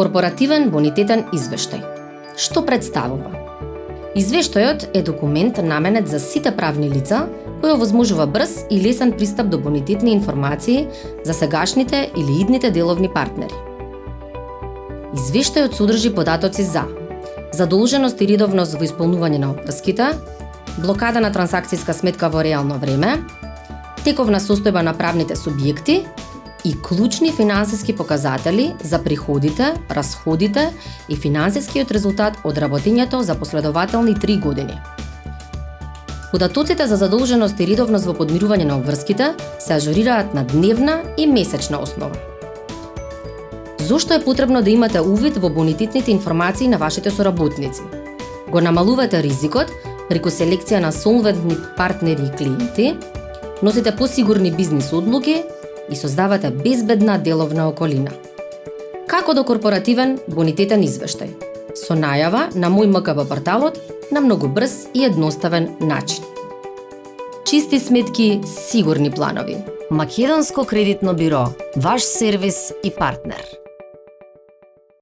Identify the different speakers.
Speaker 1: Корпоративен бонитетен извештај. Што представува? Извештајот е документ наменет за сите правни лица кој овозможува брз и лесен пристап до бонитетни информации за сегашните или идните деловни партнери. Извештајот содржи податоци за задолженост и редовност во исполнување на обврските, блокада на трансакцијска сметка во реално време, тековна состојба на правните субјекти и клучни финансиски показатели за приходите, расходите и финансискиот резултат од работењето за последователни 3 години. Податоците за задолженост и редовност во подмирување на обврските се ажурираат на дневна и месечна основа. Зошто е потребно да имате увид во бонитетните информации на вашите соработници? Го намалувате ризикот преку селекција на солвентни партнери и клиенти, носите посигурни бизнис одлуки и создавате безбедна деловна околина. Како до корпоративен бонитетен извештај? Со најава на мој МКБ порталот на многу брз и едноставен начин. Чисти сметки, сигурни планови.
Speaker 2: Македонско кредитно биро, ваш сервис и партнер.